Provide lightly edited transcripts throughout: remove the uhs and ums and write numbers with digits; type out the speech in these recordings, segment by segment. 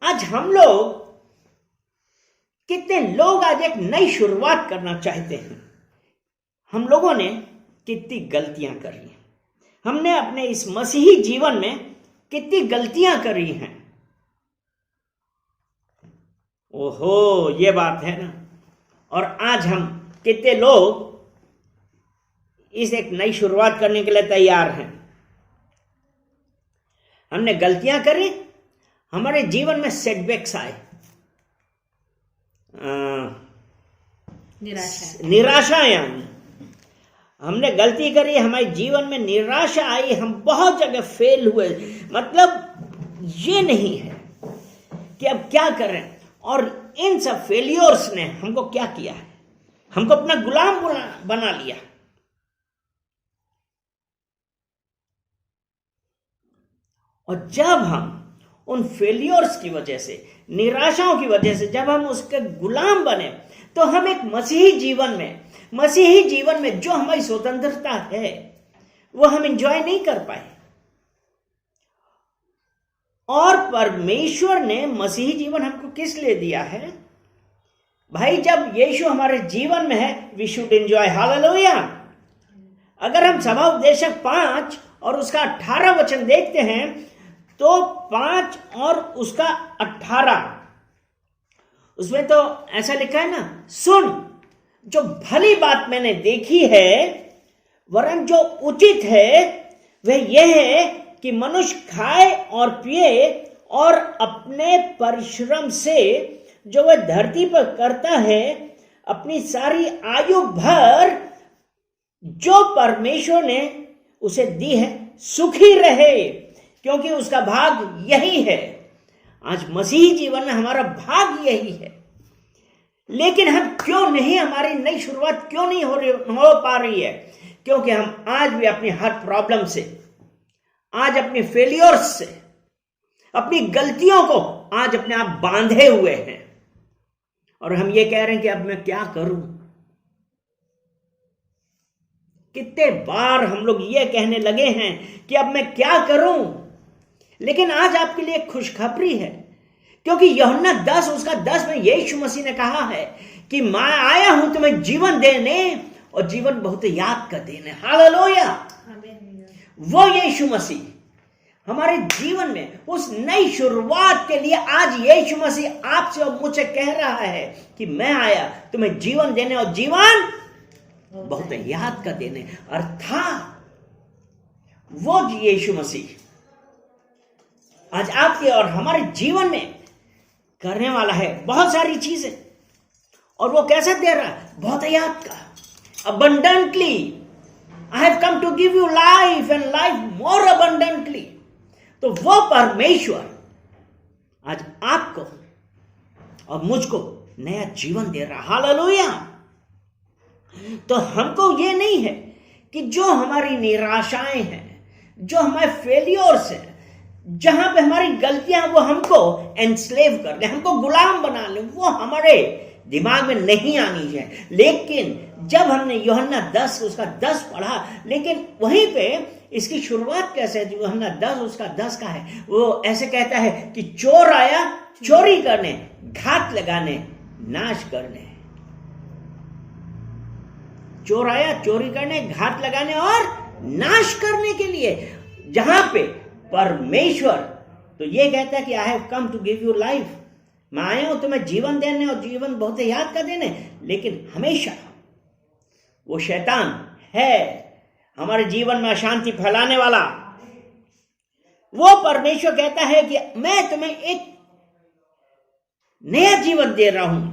आज हम लोग, कितने लोग आज एक नई शुरुआत करना चाहते हैं। हम लोगों ने कितनी गलतियां करी हैं, हमने अपने इस मसीही जीवन में कितनी गलतियां करी हैं। ओहो, ये बात है ना। और आज हम कितने लोग इस एक नई शुरुआत करने के लिए तैयार हैं। हमने गलतियां करी, हमारे जीवन में सेटबैक्स आए, निराशाएं आई। हमने गलती करी, हमारे जीवन में निराशा आई, हम बहुत जगह फेल हुए। मतलब ये नहीं है कि अब क्या करें। और इन सब फेलियर्स ने हमको क्या किया है, हमको अपना गुलाम बना लिया। और जब हम उन फेलियर्स की वजह से, निराशाओं की वजह से जब हम उसके गुलाम बने, तो हम एक मसीही जीवन में जो हमारी स्वतंत्रता है वो हम एंजॉय नहीं कर पाए। और परमेश्वर ने मसीही जीवन हमको किस लिए दिया है भाई? जब यीशु हमारे जीवन में है, वी शुड एंजॉय। हालेलुया। अगर हम सभा उपदेशक 5 और उसका 18 वचन देखते हैं, तो 5 और उसका 18, उसमें तो ऐसा लिखा है ना, सुन, जो भली बात मैंने देखी है, वरन जो उचित है वह यह है कि मनुष्य खाए और पिए और अपने परिश्रम से जो वह धरती पर करता है, अपनी सारी आयु भर जो परमेश्वर ने उसे दी है सुखी रहे, क्योंकि उसका भाग यही है। आज मसीही जीवन में हमारा भाग यही है। लेकिन हम क्यों नहीं, हमारी नई शुरुआत क्यों नहीं हो पा रही है? क्योंकि हम आज भी अपनी हर प्रॉब्लम से, आज अपने फेलियर्स से, अपनी गलतियों को आज अपने आप बांधे हुए हैं। और हम ये कह रहे हैं कि अब मैं क्या करूं। कितने बार हम लोग ये कहने लगे हैं कि अब मैं क्या करूं। लेकिन आज आपके लिए खुशखबरी है, क्योंकि यूहन्ना 10 उसका 10 में यीशु मसीह ने कहा है कि मैं आया हूं तुम्हें जीवन देने, और जीवन बहुत याद कर देने। हालेलुया। वो यीशु मसीह हमारे जीवन में उस नई शुरुआत के लिए आज यीशु मसीह आपसे और मुझसे कह रहा है कि मैं आया तुम्हें जीवन देने, और जीवन बहुत याद कर देने। अर्थात वो यीशु मसीह आज आपके और हमारे जीवन में करने वाला है बहुत सारी चीजें। और वो कैसे दे रहा है? बहुत याद का, abundantly I have come to give you life and life more abundantly। तो वो परमेश्वर आज आपको और मुझको नया जीवन दे रहा। हालेलुया। तो हमको ये नहीं है कि जो हमारी निराशाएं हैं, जो हमारे फेलियर्स हैं, जहां पे हमारी गलतियां, वो हमको एनस्लेव कर ले, हमको गुलाम बना ले, वो हमारे दिमाग में नहीं आनी है। लेकिन जब हमने यूहन्ना 10 उसका 10 पढ़ा, लेकिन वहीं पे इसकी शुरुआत कैसे है? यूहन्ना 10 उसका 10 का है, वो ऐसे कहता है कि चोर आया चोरी करने, घात लगाने, नाश करने। चोर आया चोरी करने, घात लगाने और नाश करने के लिए। जहां पे परमेश्वर तो ये कहता है कि I have come to give you life, मैं आया हूं तुम्हें जीवन देने और जीवन बहुत याद कर देने। लेकिन हमेशा वो शैतान है हमारे जीवन में अशांति फैलाने वाला। वो परमेश्वर कहता है कि मैं तुम्हें एक नया जीवन दे रहा हूं,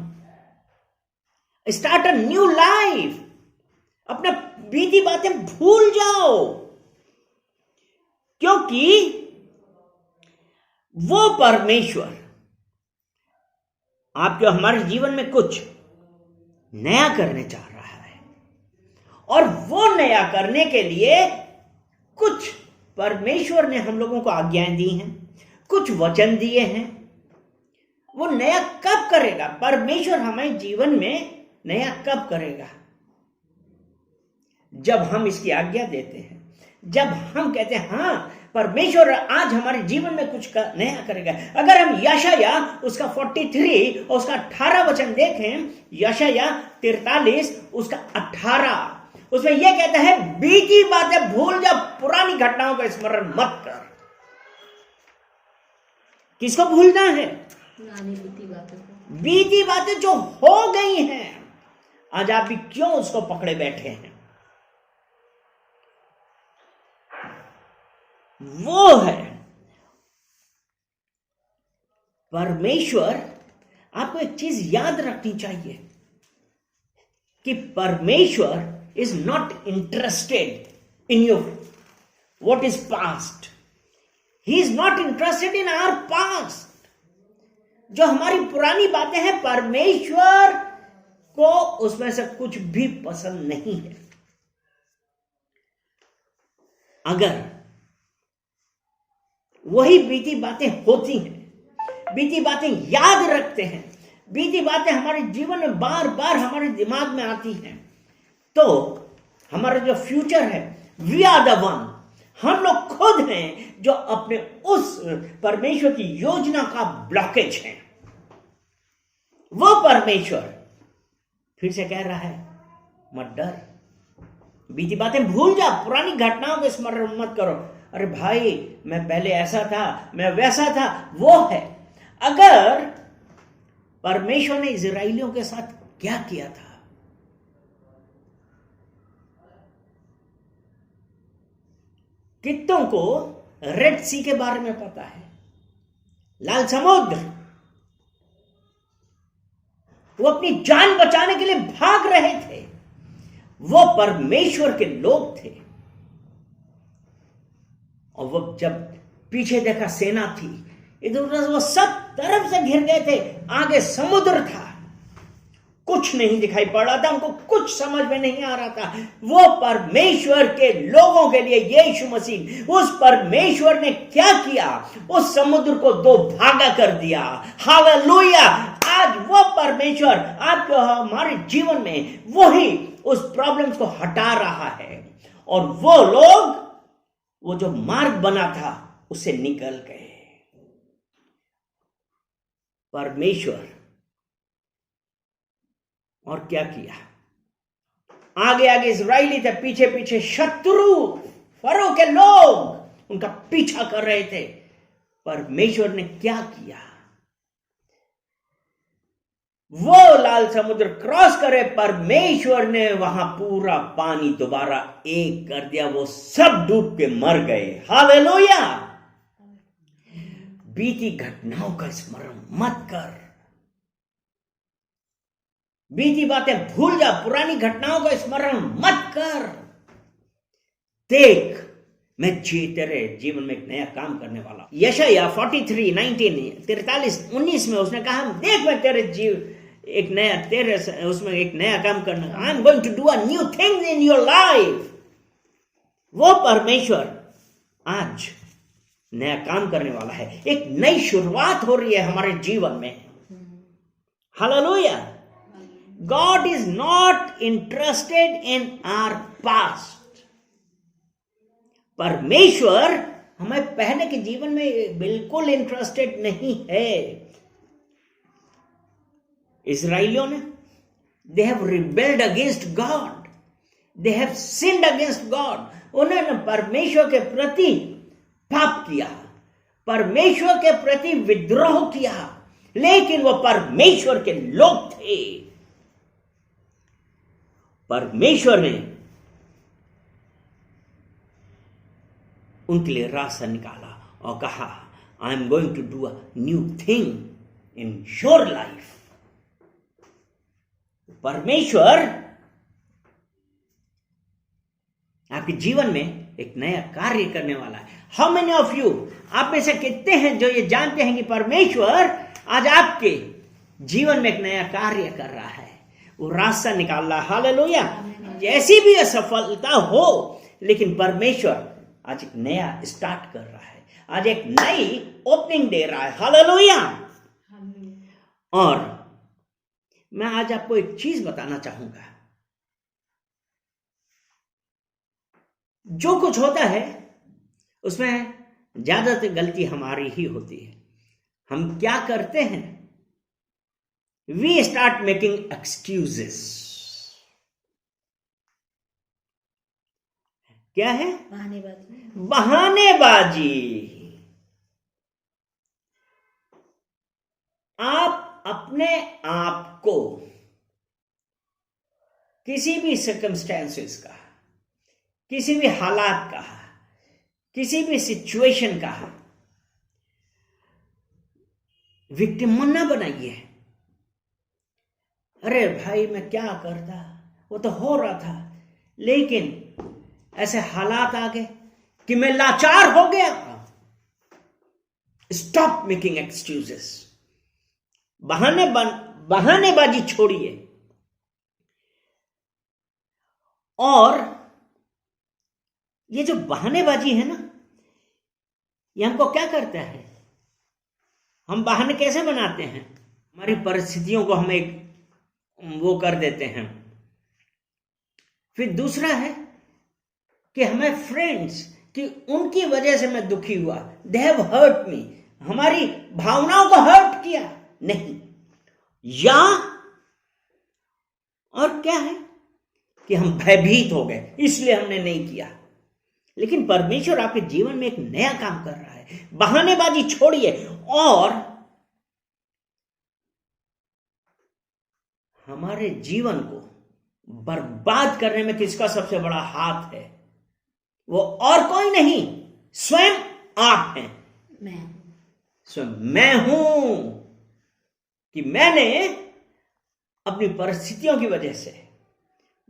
स्टार्ट अ न्यू लाइफ। अपना बीती बातें भूल जाओ, क्योंकि वो परमेश्वर आपके हमारे जीवन में कुछ नया करने चाह रहा है। और वो नया करने के लिए कुछ परमेश्वर ने हम लोगों को आज्ञाएं दी हैं, कुछ वचन दिए हैं। वो नया कब करेगा? परमेश्वर हमारे जीवन में नया कब करेगा? जब हम इसकी आज्ञा देते हैं, जब हम कहते हैं हाँ परमेश्वर आज हमारे जीवन में कुछ नया करेगा। अगर हम यशाया उसका 43 और उसका 18 वचन देखें, यशाया 43 उसका 18, उसमें यह कहता है, बीती बातें भूल जा, पुरानी घटनाओं का स्मरण मत कर। किसको भूलना है? बीती बातें जो हो गई हैं। आज आप भी क्यों उसको पकड़े बैठे हैं? वो है परमेश्वर। आपको एक चीज याद रखनी चाहिए कि परमेश्वर is not interested in your what is past. He is not interested in our past. जो हमारी पुरानी बातें हैं, परमेश्वर को उसमें से कुछ भी पसंद नहीं है। अगर वही बीती बातें होती हैं, बीती बातें याद रखते हैं, बीती बातें हमारे जीवन में बार बार हमारे दिमाग में आती हैं, तो हमारा जो फ्यूचर है, वी आर द वन, हम लोग खुद हैं जो अपने उस परमेश्वर की योजना का ब्लॉकेज है। वो परमेश्वर फिर से कह रहा है, मत डर, बीती बातें भूल जा, पुरानी घटनाओं को स्मरण मत करो। अरे भाई, मैं पहले ऐसा था, मैं वैसा था, वो है। अगर परमेश्वर ने इजराइलियों के साथ क्या किया था, कितनों को रेड सी के बारे में पता है, लाल समुद्र, वो अपनी जान बचाने के लिए भाग रहे थे। वो परमेश्वर के लोग थे। और वो जब पीछे देखा सेना थी, इधर उधर, वो सब तरफ से घिर गए थे। आगे समुद्र था, कुछ नहीं दिखाई पड़ रहा था, उनको कुछ समझ में नहीं आ रहा था। वो परमेश्वर के लोगों के लिए यीशु मसीह, उस परमेश्वर ने क्या किया? उस समुद्र को दो भागा कर दिया। हालेलुया! आज वो परमेश्वर आपके हमारे जीवन में वही उस प्रॉब्लम्स को हटा रहा है। और वो लोग, वो जो मार्ग बना था उससे निकल गए। परमेश्वर और क्या किया? आगे आगे इजराइली थे, पीछे पीछे शत्रु फरो के लोग उनका पीछा कर रहे थे। परमेश्वर ने क्या किया? वो लाल समुद्र क्रॉस करे, परमेश्वर ने वहां पूरा पानी दोबारा एक कर दिया, वो सब डूब के मर गए। हालेलुया! बीती घटनाओं का स्मरण मत कर, बीती बातें भूल जा, पुरानी घटनाओं का स्मरण मत कर। देख, मैं तेरे जीवन में एक नया काम करने वाला हूं। यशाया 43:19 में उसने कहा, देख मैं तेरे एक नया तेरे उसमें एक नया काम करना। I am going to do a new thing in your life. वो परमेश्वर आज नया काम करने वाला है। एक नई शुरुआत हो रही है हमारे जीवन में। Hallelujah! God is not interested in our past. परमेश्वर हमें पहले के जीवन में बिल्कुल इंटरेस्टेड नहीं है। इजराइलियों ने, they have rebelled against God, they have sinned against God. उन्होंने परमेश्वर के प्रति पाप किया, परमेश्वर के प्रति विद्रोह किया, लेकिन वो परमेश्वर के लोग थे। परमेश्वर ने उनके लिए रास्ता निकाला और कहा, I am going to do a new thing in your life. परमेश्वर आपके जीवन में एक नया कार्य करने वाला है। हाउ मेनी ऑफ यू, आप में से कितने हैं जो ये जानते हैं कि परमेश्वर आज आपके जीवन में एक नया कार्य कर रहा है, वो रास्ता निकाल रहा है। हालेलुया! जैसी भी असफलता हो, लेकिन परमेश्वर आज एक नया स्टार्ट कर रहा है, आज एक नई ओपनिंग दे रहा है। हालेलुया! और मैं आज आपको एक चीज बताना चाहूंगा। जो कुछ होता है उसमें ज्यादातर गलती हमारी ही होती है। हम क्या करते हैं? We start making excuses. क्या है? बहानेबाजी। आप अपने आप को किसी भी सर्कमस्टेंसेस का, किसी भी हालात का, किसी भी सिचुएशन का विक्टिम ना बनाइए। अरे भाई मैं क्या करता, वो तो हो रहा था, लेकिन ऐसे हालात आ गए कि मैं लाचार हो गया। Stop making excuses. बहानेबाजी छोड़िए। और ये जो बहानेबाजी है ना, ये हमको क्या करता है? हम बहाने कैसे बनाते हैं? हमारी परिस्थितियों को हम एक वो कर देते हैं। फिर दूसरा है कि हमें फ्रेंड्स कि उनकी वजह से मैं दुखी हुआ, दे हैव हर्ट मी, हमारी भावनाओं को हर्ट किया। नहीं, या और क्या है कि हम भयभीत हो गए, इसलिए हमने नहीं किया। लेकिन परमेश्वर आपके जीवन में एक नया काम कर रहा है। बहानेबाजी छोड़िए। और हमारे जीवन को बर्बाद करने में किसका सबसे बड़ा हाथ है? वो और कोई नहीं, स्वयं आप हैं। स्वयं मैं हूं कि मैंने अपनी परिस्थितियों की वजह से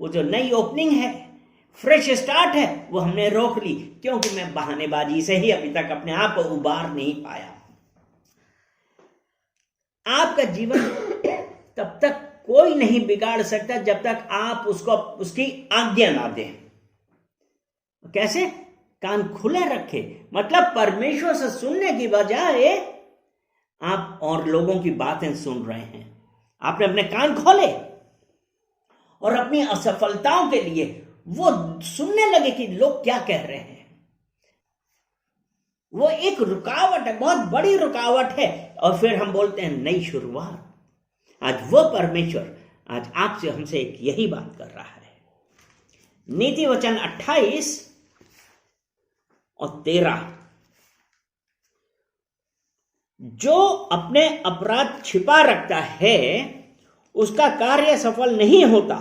वो जो नई ओपनिंग है, फ्रेश स्टार्ट है, वो हमने रोक ली, क्योंकि मैं बहानेबाजी से ही अभी तक अपने आप को उबार नहीं पाया। आपका जीवन तब तक कोई नहीं बिगाड़ सकता जब तक आप उसको उसकी आज्ञा ना दें। कैसे? कान खुले रखे, मतलब परमेश्वर से सुनने की बजाय आप और लोगों की बातें सुन रहे हैं। आपने अपने कान खोले और अपनी असफलताओं के लिए वो सुनने लगे कि लोग क्या कह रहे हैं। वो एक रुकावट है, बहुत बड़ी रुकावट है। और फिर हम बोलते हैं नई शुरुआत। आज वो परमेश्वर आज आपसे हमसे एक यही बात कर रहा है। नीति वचन 28 और 13, जो अपने अपराध छिपा रखता है उसका कार्य सफल नहीं होता,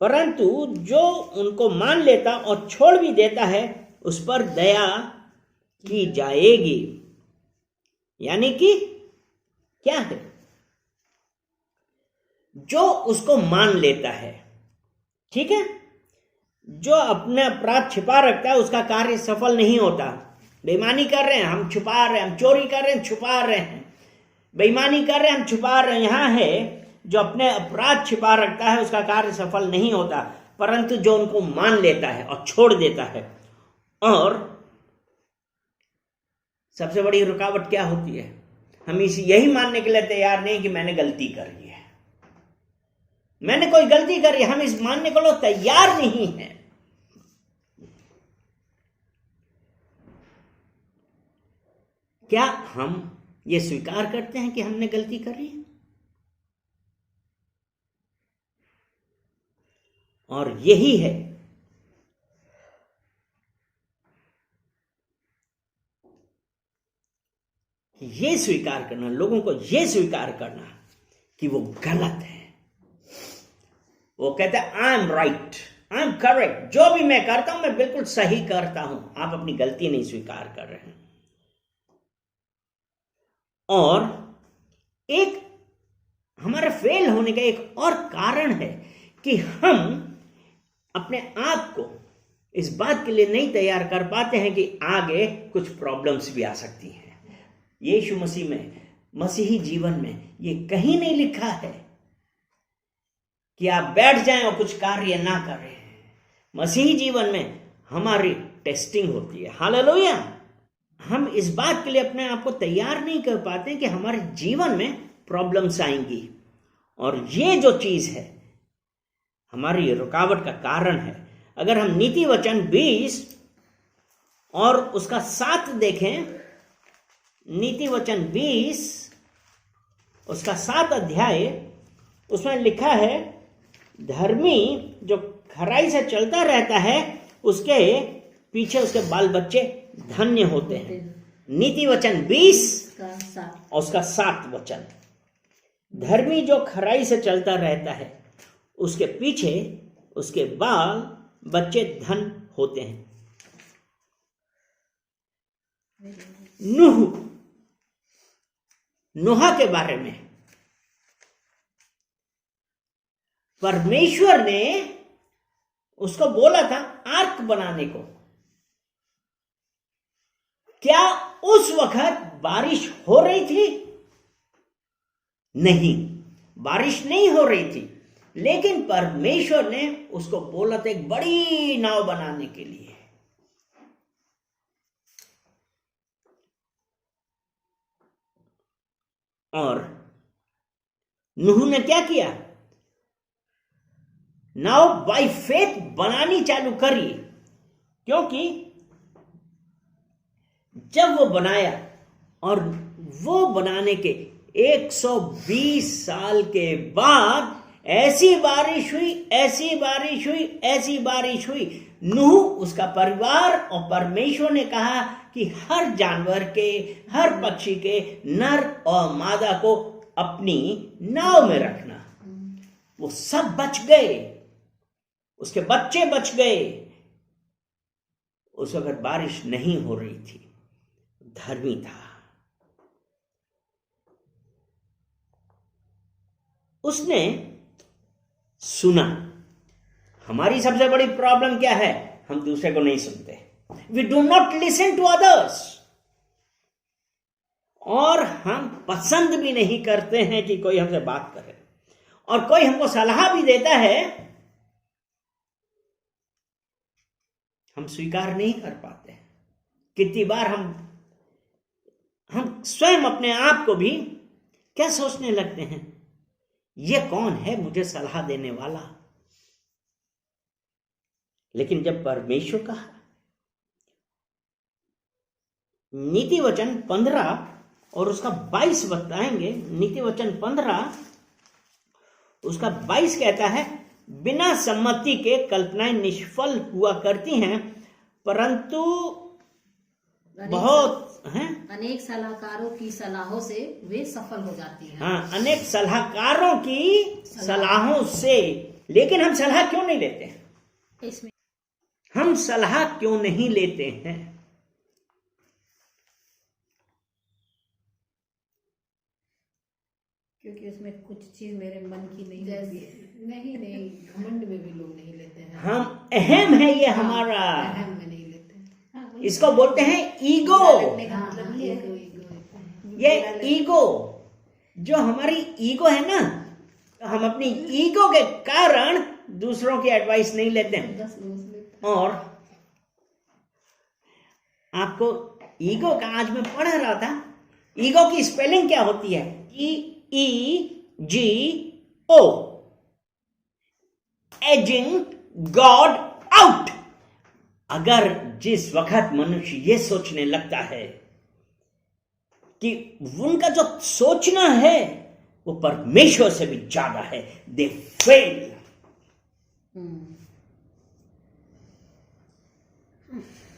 परंतु जो उनको मान लेता और छोड़ भी देता है उस पर दया की जाएगी। यानी कि क्या है? जो उसको मान लेता है, ठीक है, जो अपने अपराध छिपा रखता है उसका कार्य सफल नहीं होता। बेईमानी कर रहे हैं, हम छुपा रहे हैं, हम चोरी कर रहे हैं, छुपा रहे हैं, बेईमानी कर रहे हैं, हम छुपा रहे हैं। यहां है जो अपने अपराध छिपा रखता है उसका कार्य सफल नहीं होता, परंतु जो उनको मान लेता है और छोड़ देता है। और सबसे बड़ी रुकावट क्या होती है? हम यही मानने के लिए तैयार नहीं कि मैंने गलती करी है, मैंने कोई गलती करी, हम इस मानने को लोग तैयार नहीं है। क्या हम ये स्वीकार करते हैं कि हमने गलती करी है? और यही है ये स्वीकार करना, लोगों को ये स्वीकार करना कि वो गलत है। वो कहते हैं I am right, I am correct, जो भी मैं करता हूं मैं बिल्कुल सही करता हूं। आप अपनी गलती नहीं स्वीकार कर रहे हैं। और एक हमारे फेल होने का एक और कारण है कि हम अपने आप को इस बात के लिए नहीं तैयार कर पाते हैं कि आगे कुछ प्रॉब्लम्स भी आ सकती हैं। यीशु मसीह में, मसीही जीवन में ये कहीं नहीं लिखा है कि आप बैठ जाएं और कुछ कार्य ना करें। मसीही जीवन में हमारी टेस्टिंग होती है। हालेलुया। हम इस बात के लिए अपने आप को तैयार नहीं कर पाते कि हमारे जीवन में प्रॉब्लम्स आएंगी, और ये जो चीज है हमारी रुकावट का कारण है। अगर हम नीति वचन 20 और उसका 7 देखें, नीति वचन 20 उसका 7 अध्याय, उसमें लिखा है धर्मी जो खराई से चलता रहता है उसके पीछे उसके बाल बच्चे धन्य होते हैं। नीति वचन 20 और उसका 7 वचन, धर्मी जो खराई से चलता रहता है उसके पीछे उसके बाल बच्चे धन होते हैं। नूह के बारे में परमेश्वर ने उसको बोला था आर्क बनाने को। क्या उस वक्त बारिश हो रही थी? नहीं, बारिश नहीं हो रही थी, लेकिन परमेश्वर ने उसको बोला था एक बड़ी नाव बनाने के लिए। और नूह ने क्या किया? नाव बाय फेथ बनानी चालू करी, क्योंकि जब वो बनाया और वो बनाने के 120 साल के बाद ऐसी बारिश हुई, ऐसी बारिश हुई, ऐसी बारिश हुई। नूह, उसका परिवार और परमेश्वर ने कहा कि हर जानवर के, हर पक्षी के नर और मादा को अपनी नाव में रखना। वो सब बच गए, उसके बच्चे बच गए। उस वक्त बारिश नहीं हो रही थी, धर्मी था। उसने सुना। हमारी सबसे बड़ी प्रॉब्लम क्या है? हम दूसरे को नहीं सुनते। We do not listen to others. और हम पसंद भी नहीं करते हैं कि कोई हमसे बात करे, और कोई हमको सलाह भी देता है, हम स्वीकार नहीं कर पाते। कितनी बार हम स्वयं अपने आप को भी क्या सोचने लगते हैं, ये कौन है मुझे सलाह देने वाला? लेकिन जब परमेश्वर कहा, नीति वचन 15 और उसका 22 बताएंगे। नीति वचन 15 उसका 22 कहता है, बिना सम्मति के कल्पनाएं निष्फल हुआ करती हैं, परंतु अनेक सलाहकारों की सलाहों से वे सफल हो जाती हैं। हाँ, अनेक सलाहकारों की सलाहों से। लेकिन हम सलाह क्यों नहीं लेते हैं? इसमें हम सलाह क्यों नहीं लेते हैं? क्योंकि उसमें कुछ चीज मेरे मन की नहीं होती है। नहीं, घमंड में भी लोग नहीं लेते हैं। हम अहम है, ये हमारा अहम में नहीं लेते हैं। इसको बोलते हैं ईगो। ये ईगो, जो हमारी ईगो है ना, हम अपनी ईगो के कारण दूसरों की एडवाइस नहीं लेते हैं। और आपको ईगो का आज मैं पढ़ रहा था, ईगो की स्पेलिंग क्या होती है? EEGO, ageing God out. अगर जिस वक्त मनुष्य ये सोचने लगता है कि उनका जो सोचना है वो परमेश्वर से भी ज्यादा है, दे फेल।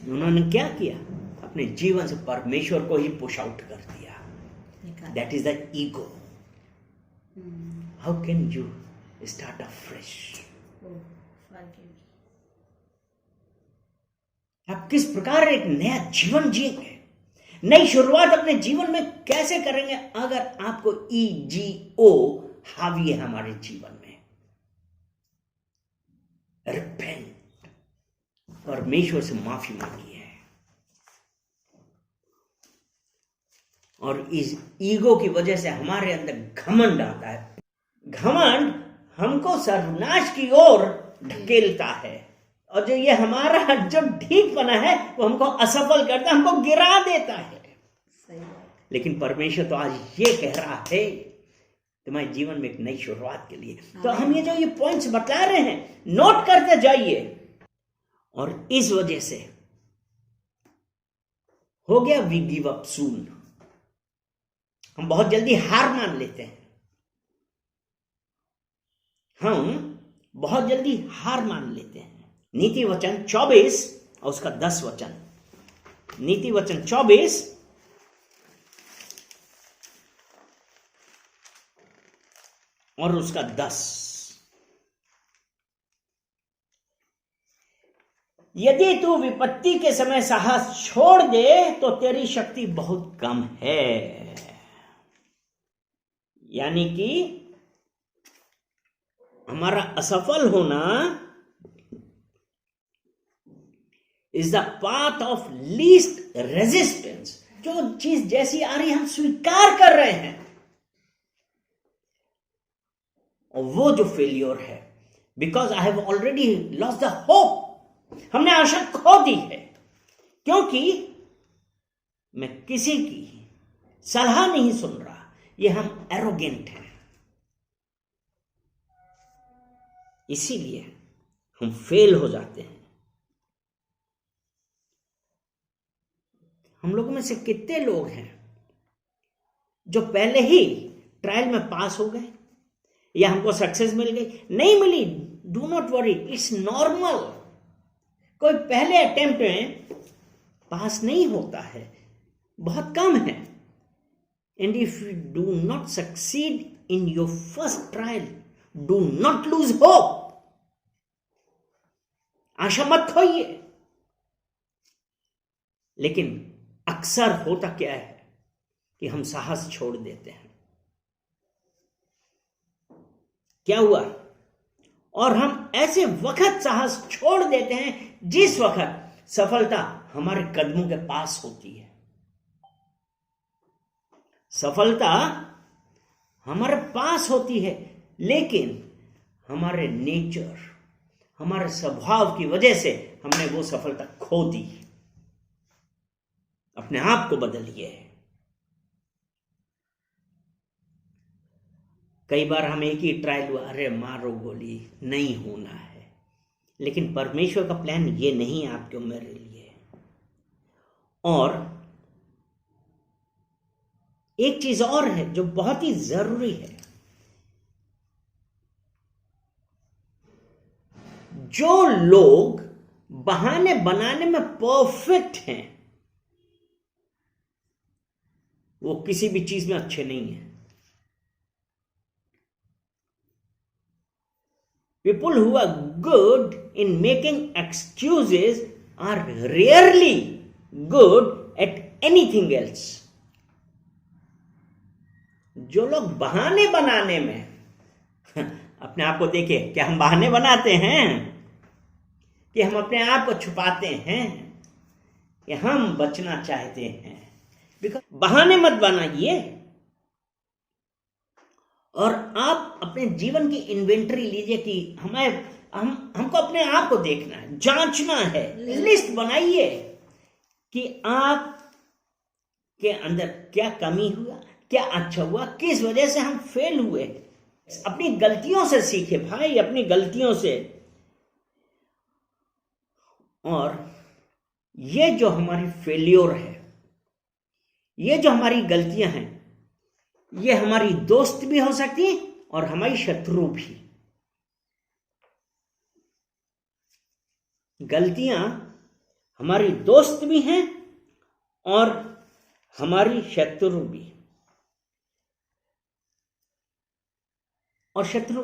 उन्होंने क्या किया? अपने जीवन से परमेश्वर को ही पुश आउट कर दिया। That is the ego. How can you start afresh? आप किस प्रकार एक नया जीवन जिएंगे, नई शुरुआत अपने जीवन में कैसे करेंगे, अगर आपको EGO हावी है हमारे जीवन में? रिपेंट, परमेश्वर से माफी मांगी है। और इस ईगो की वजह से हमारे अंदर घमंड आता है। घमंड हमको सर्वनाश की ओर ढकेलता है, और जो ये हमारा जो ठीक बना है वो हमको असफल करता है, हमको गिरा देता है। लेकिन परमेश्वर तो आज ये कह रहा है तुम्हारे जीवन में एक नई शुरुआत के लिए। तो हम ये जो ये पॉइंट्स बता रहे हैं, नोट करते जाइए। और इस वजह से हो गया वी गिव अप सून, हम बहुत जल्दी हार मान लेते हैं, हम बहुत जल्दी हार मान लेते हैं। नीति वचन 24 और उसका 10 वचन, नीति वचन 24 और उसका 10। यदि तू विपत्ति के समय साहस छोड़ दे तो तेरी शक्ति बहुत कम है। यानी कि हमारा असफल होना is the path of least resistance. जो चीज जैसी आ रही हम स्वीकार कर रहे हैं, और वो जो फेलियर है, because I have already lost the hope, हमने आशा खो दी है, क्योंकि मैं किसी की सलाह नहीं सुन रहा, ये हम एरोगेंट हैं, इसीलिए हम फेल हो जाते हैं। हम लोगों में से कितने लोग हैं जो पहले ही ट्रायल में पास हो गए, या हमको सक्सेस मिल गई, नहीं मिली, do not worry, it's normal. कोई पहले अटेम्प्ट में पास नहीं होता है, बहुत कम है। And if you do not succeed in your first trial, do not lose hope, आशा मत खोइए। लेकिन अक्सर होता क्या है कि हम साहस छोड़ देते हैं। क्या हुआ? और हम ऐसे वक्त साहस छोड़ देते हैं जिस वक्त सफलता हमारे कदमों के पास होती है। सफलता हमारे पास होती है, लेकिन हमारे नेचर, हमारे स्वभाव की वजह से हमने वो सफलता खो दी। अपने आप को बदलिए। कई बार हम एक ही ट्रायल हुआ, अरे मारो गोली, नहीं होना है। लेकिन परमेश्वर का प्लान ये नहीं है आपके मेरे लिए। और एक चीज और है जो बहुत ही जरूरी है, जो लोग बहाने बनाने में परफेक्ट हैं वो किसी भी चीज में अच्छे नहीं है। People who are good in making excuses are rarely good at anything else. जो लोग बहाने बनाने में अपने आप को देखिए, क्या हम बहाने बनाते हैं कि हम अपने आप को छुपाते हैं कि हम बचना चाहते हैं? बिकॉज़ बहाने मत बनाइए। और आप अपने जीवन की इन्वेंटरी लीजिए कि हमको अपने आप को देखना है, जांचना है, लिस्ट बनाइए कि आप के अंदर क्या कमी हुआ, क्या अच्छा हुआ, किस वजह से हम फेल हुए। अपनी गलतियों से सीखे भाई, अपनी गलतियों से। और ये जो हमारी फेल्योर है, ये जो हमारी गलतियां हैं, ये हमारी दोस्त भी हो सकती है और हमारी शत्रु भी। गलतियां हमारी दोस्त भी हैं और हमारी शत्रु भी। और शत्रु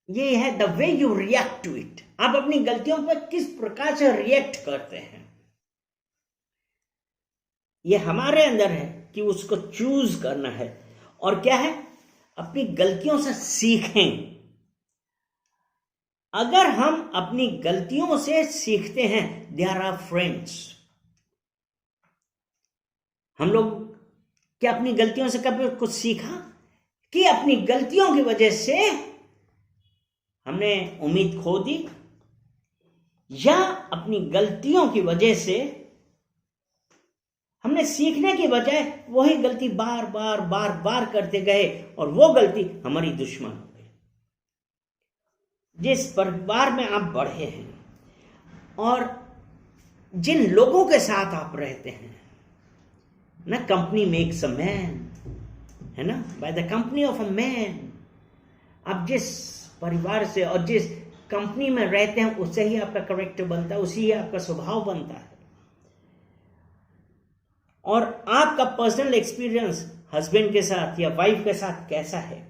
ये है the way you react to it. आप अपनी गलतियों पर किस प्रकार से रिएक्ट करते हैं, ये हमारे अंदर है कि उसको चूज करना है। और क्या है? अपनी गलतियों से सीखें। अगर हम अपनी गलतियों से सीखते हैं, देयर आर फ्रेंड्स। हम लोग क्या अपनी गलतियों से कभी कुछ सीखा कि अपनी गलतियों की वजह से हमने उम्मीद खो दी, या अपनी गलतियों की वजह से हमने सीखने की बजाय वही गलती बार बार बार बार करते गए और वो गलती हमारी दुश्मन हो गई। जिस परिवार में आप बढ़े हैं और जिन लोगों के साथ आप रहते हैं ना, कंपनी मेक्स अ मैन, है ना, by the company of a man. आप जिस परिवार से और जिस कंपनी में रहते हैं उससे ही आपका कैरेक्टर बनता है, उसी ही आपका स्वभाव बनता है। और आपका पर्सनल एक्सपीरियंस हस्बैंड के साथ या वाइफ के साथ कैसा है,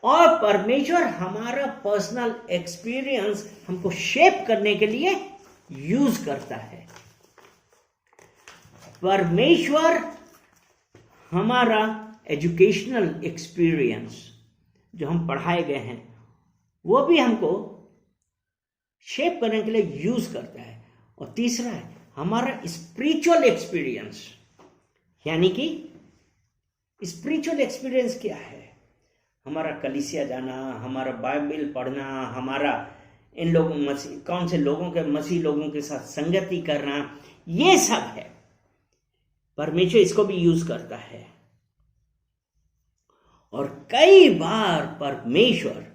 और परमेश्वर हमारा पर्सनल एक्सपीरियंस हमको शेप करने के लिए यूज करता है। परमेश्वर हमारा एजुकेशनल एक्सपीरियंस जो हम पढ़ाए गए हैं वो भी हमको शेप करने के लिए यूज करता है। और तीसरा है हमारा स्पिरिचुअल एक्सपीरियंस, यानी कि स्पिरिचुअल एक्सपीरियंस क्या है? हमारा कलीसिया जाना, हमारा बाइबल पढ़ना, हमारा इन लोगों मसीह कौन से लोगों के मसीह लोगों के साथ संगति करना, ये सब है। परमेश्वर इसको भी यूज करता है। और कई बार परमेश्वर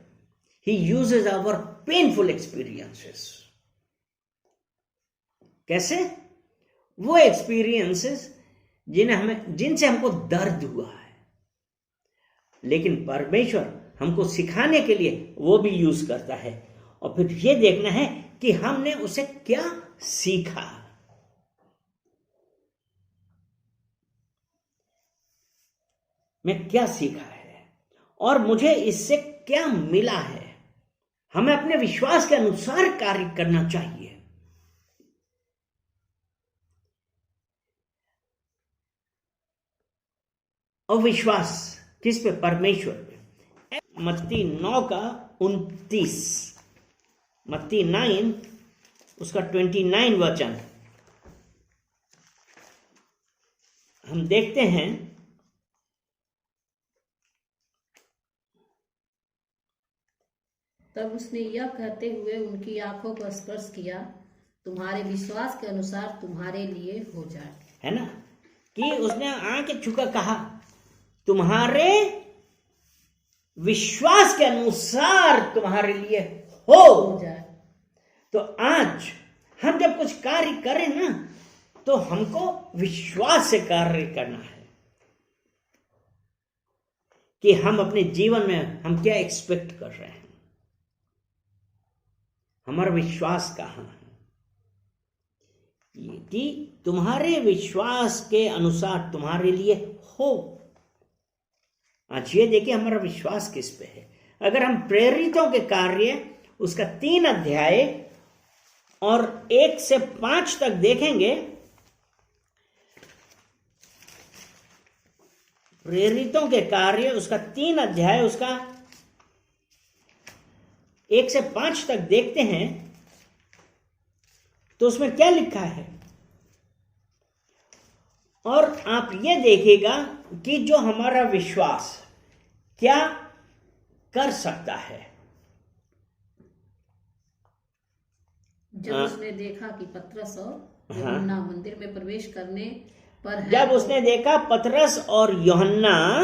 ही यूजेस आवर पेनफुल एक्सपीरियंसेस। कैसे? वो एक्सपीरियंसेस जिनसे हमको दर्द हुआ है, लेकिन परमेश्वर हमको सिखाने के लिए वो भी यूज करता है। और फिर ये देखना है कि हमने उसे क्या सीखा। मैं क्या सीखा है और मुझे इससे क्या मिला है। हमें अपने विश्वास के अनुसार कार्य करना चाहिए। और विश्वास किस पे? परमेश्वर पे। मत्ती 9:29, मत्ती 9 उसका 29 वचन हम देखते हैं। तब उसने यह कहते हुए उनकी आंखों पर स्पर्श किया, तुम्हारे विश्वास के अनुसार तुम्हारे लिए हो जाए। है ना, कि उसने आंखें छूकर कहा तुम्हारे विश्वास के अनुसार तुम्हारे लिए हो जाए। तो आज हम जब कुछ कार्य करें ना, तो हमको विश्वास से कार्य करना है कि हम अपने जीवन में हम क्या एक्सपेक्ट कर रहे हैं, हमारा विश्वास कहां है। ये कि तुम्हारे विश्वास के अनुसार तुम्हारे लिए हो। आज ये देखिए हमारा विश्वास किस पे है। अगर हम प्रेरितों के कार्य उसका 3 अध्याय और 1 से 5 तक देखेंगे, प्रेरितों के कार्य उसका 3 अध्याय उसका 1 से 5 तक देखते हैं, तो उसमें क्या लिखा है। और आप ये देखिएगा कि जो हमारा विश्वास क्या कर सकता है। जब उसने देखा कि पतरस और यूहन्ना मंदिर में प्रवेश करने पर हैं, जब उसने देखा पतरस और यूहन्ना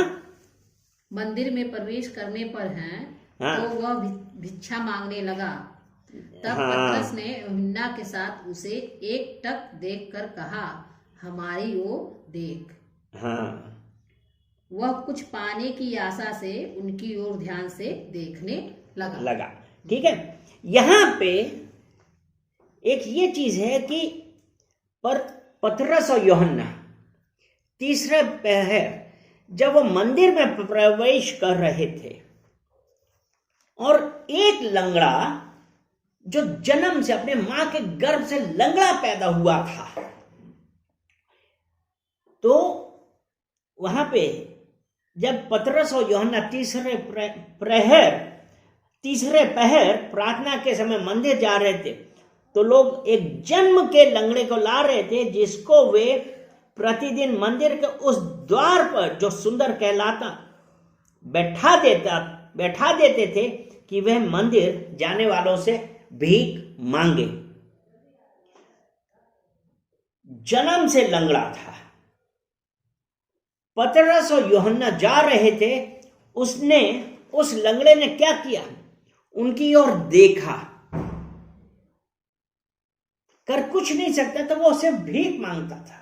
मंदिर में प्रवेश करने पर हैं, तो वह भिक्षा मांगने लगा। तब पतरस ने यूहन्ना के साथ उसे एकटक देखकर कहा, हमारी ओर देख। वह कुछ पाने की आशा से उनकी ओर ध्यान से देखने लगा। ठीक है, यहां पे एक ये चीज है कि पर पतरस और यूहन्ना तीसरे पहर जब वो मंदिर में प्रवेश कर रहे थे, और एक लंगड़ा जो जन्म से अपने मां के गर्भ से लंगड़ा पैदा हुआ था, तो वहां पे जब पतरस और यूहन्ना तीसरे पहर प्रार्थना के समय मंदिर जा रहे थे, तो लोग एक जन्म के लंगड़े को ला रहे थे, जिसको वे प्रतिदिन मंदिर के उस द्वार पर जो सुंदर कहलाता बैठा देते थे कि वह मंदिर जाने वालों से भीख मांगे। जन्म से लंगड़ा था। पतरस और यूहन्ना जा रहे थे, उस लंगड़े ने क्या किया? उनकी ओर देखा कर कुछ नहीं सकता था, वो सिर्फ भीख मांगता था।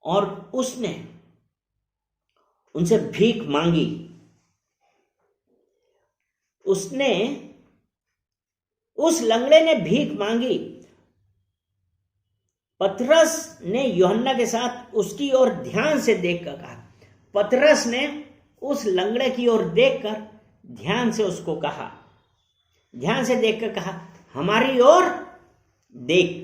और उसने उनसे भीख मांगी। उस लंगड़े ने भीख मांगी। पतरस ने यूहन्ना के साथ उसकी ओर ध्यान से देखकर कहा, पतरस ने उस लंगड़े की ओर देखकर ध्यान से उसको कहा, ध्यान से देखकर कहा, हमारी ओर देख।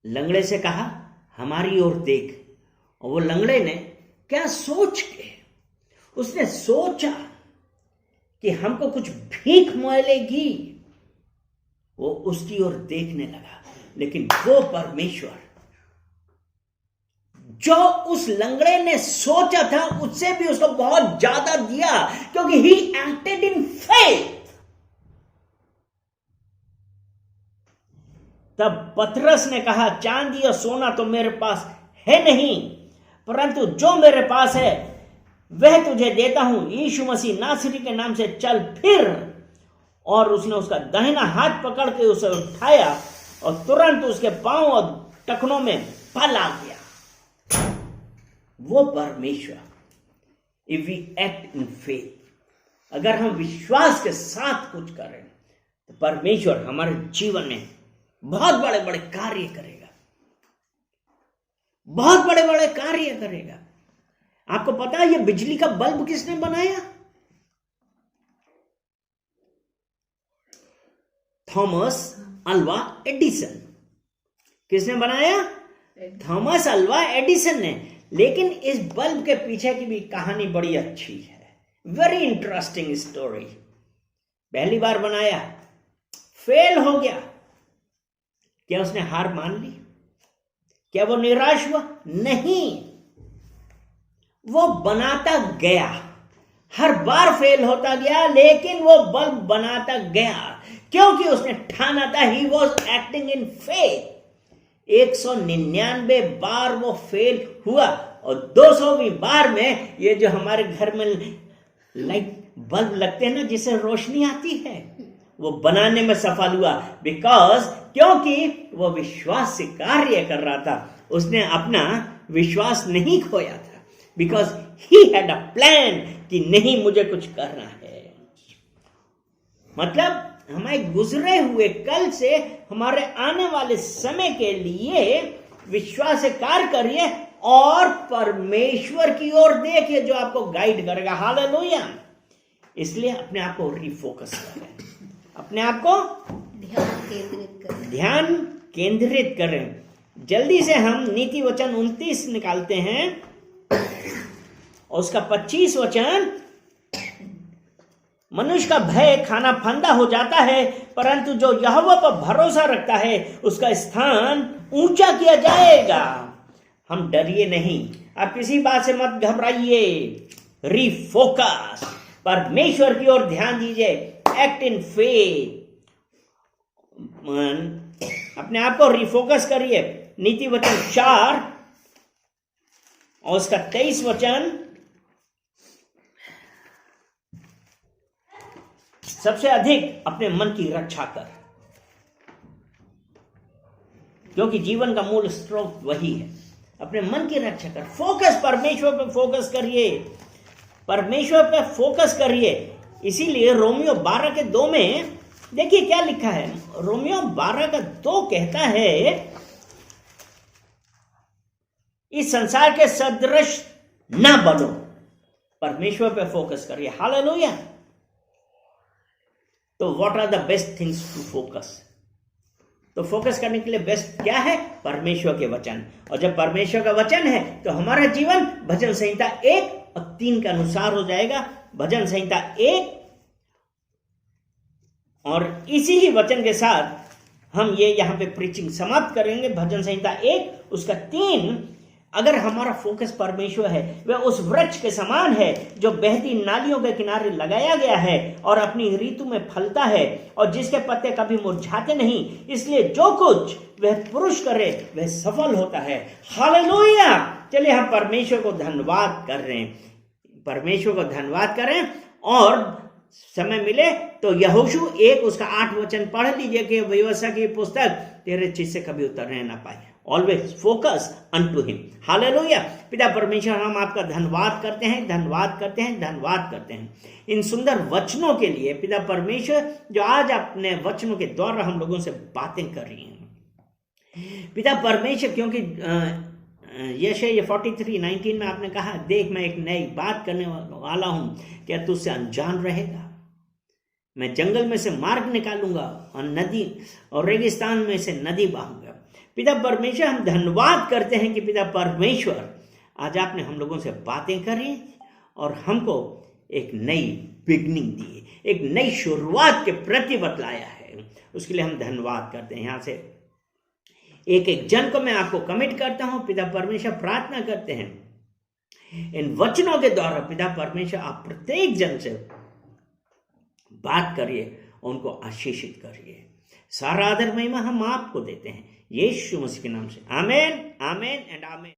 लंगड़े से कहा, हमारी ओर देख। और वो लंगड़े ने क्या सोच के, उसने सोचा कि हमको कुछ भीख मिलेगी, वो उसकी ओर देखने लगा। लेकिन वो परमेश्वर जो उस लंगड़े ने सोचा था उससे भी उसको बहुत ज्यादा दिया, क्योंकि ही एक्टेड इन फेथ। तब पतरस ने कहा, चांदी और सोना तो मेरे पास है नहीं, परंतु जो मेरे पास है वह तुझे देता हूं। यीशु मसीह नासरी के नाम से चल फिर। और उसने उसका दाहिना हाथ पकड़ के उसे उठाया और तुरंत उसके पांव और टखनों में बल आ गया। वो परमेश्वर, if we act in faith, अगर हम विश्वास के साथ कुछ करें तो परमेश्वर हमारे जीवन में बहुत बड़े बड़े कार्य करेगा, बहुत बड़े बड़े कार्य करेगा। आपको पता है ये बिजली का बल्ब किसने बनाया? Thomas Alva Edison. किसने बनाया? थॉमस अल्वा एडिसन ने। लेकिन इस बल्ब के पीछे की भी कहानी बड़ी अच्छी है, वेरी इंटरेस्टिंग स्टोरी। पहली बार बनाया, फेल हो गया। क्या उसने हार मान ली? क्या वो निराश हुआ? नहीं, वो बनाता गया, हर बार फेल होता गया, लेकिन वो बल्ब बनाता गया, क्योंकि उसने ठाना था he was acting in faith. 199 बार वो फेल हुआ और 200वीं बार में ये जो हमारे घर में लाइट बल्ब लगते हैं ना, जिससे रोशनी आती है, वो बनाने में सफल हुआ। बिकॉज क्योंकि वो विश्वास से कार्य कर रहा था, उसने अपना विश्वास नहीं खोया था। Because he had a plan कि नहीं, मुझे कुछ करना है। मतलब हमारे गुजरे हुए कल से हमारे आने वाले समय के लिए विश्वास से कार्य करिए और परमेश्वर की ओर देखिए जो आपको गाइड करेगा। हालेलुया। इसलिए अपने आप को रिफोकस करें, अपने आप को ध्यान केंद्रित करें। जल्दी से हम नीति वचन 29 निकालते हैं और उसका 25 वचन, मनुष्य का भय खाना फंदा हो जाता है, परंतु जो यहोवा पर भरोसा रखता है उसका स्थान ऊंचा किया जाएगा। हम डरिए नहीं, आप किसी बात से मत घबराइए, रिफोकस, परमेश्वर की ओर ध्यान दीजिए, एक्ट इन फेथ। अपने आप को रिफोकस करिए। नीति वचन 4 और उसका 23 वचन, सबसे अधिक अपने मन की रक्षा कर, क्योंकि जीवन का मूल स्रोत वही है। अपने मन की रक्षा कर, फोकस परमेश्वर पे फोकस करिए, परमेश्वर पे फोकस करिए। इसीलिए रोमियो 12 के 2 में देखिए क्या लिखा है। रोमियो 12 का 2 कहता है, इस संसार के सदृश ना बनो, परमेश्वर पे फोकस करिए। हालेलुया। तो what are the best things to focus? तो फोकस करने के लिए बेस्ट क्या है? परमेश्वर के वचन। और जब परमेश्वर का वचन है तो हमारा जीवन भजन संहिता 1 और 3 के अनुसार हो जाएगा। भजन संहिता 1, और इसी ही वचन के साथ हम ये यहां पे प्रीचिंग समाप्त करेंगे। भजन संहिता 1 उसका 3, अगर हमारा फोकस परमेश्वर है, वह उस वृक्ष के समान है जो बहती नालियों के किनारे लगाया गया है और अपनी ऋतु में फलता है और जिसके पत्ते कभी मुरझाते नहीं। इसलिए जो कुछ वह पुरुष करे वह सफल होता है। हालेलुया। चलिए हम परमेश्वर को धन्यवाद कर रहे हैं, परमेश्वर को धन्यवाद करें और समय मिले तो यहोशू 1 उसका 8 वचन पढ़ लीजिए कि व्यवस्था की पुस्तक तेरे चित्त से कभी उतरने ना पाए। Always focus unto him. Hallelujah. पिता परमेश्वर, हम आपका धन्यवाद करते हैं, धन्यवाद करते हैं, धन्यवाद करते हैं इन सुंदर वचनों के लिए। पिता परमेश्वर, जो आज अपने वचनों के द्वारा हम लोगों से बातें कर रही हैं पिता परमेश्वर, क्योंकि यशायाह 43:19 में आपने कहा, देख मैं एक नई बात करने वाला हूं, क्या तू उससे अनजान रहेगा? मैं जंगल में से मार्ग निकालूंगा और नदी और रेगिस्तान में से नदी बहाऊंगा। पिता परमेश्वर, हम धन्यवाद करते हैं कि पिता परमेश्वर आज आपने हम लोगों से बातें करी और हमको एक नई बिगनिंग दी, एक नई शुरुआत के प्रति बतलाया है। उसके लिए हम धन्यवाद करते हैं। यहाँ से एक एक जन को मैं आपको कमिट करता हूं। पिता परमेश्वर, प्रार्थना करते हैं इन वचनों के द्वारा पिता परमेश्वर आप प्रत्येक जन से बात करिए, उनको आशीषित करिए। सारा आदर महिमा हम आपको देते हैं यीशु मसीह के नाम से। आमीन, आमीन एंड आमीन।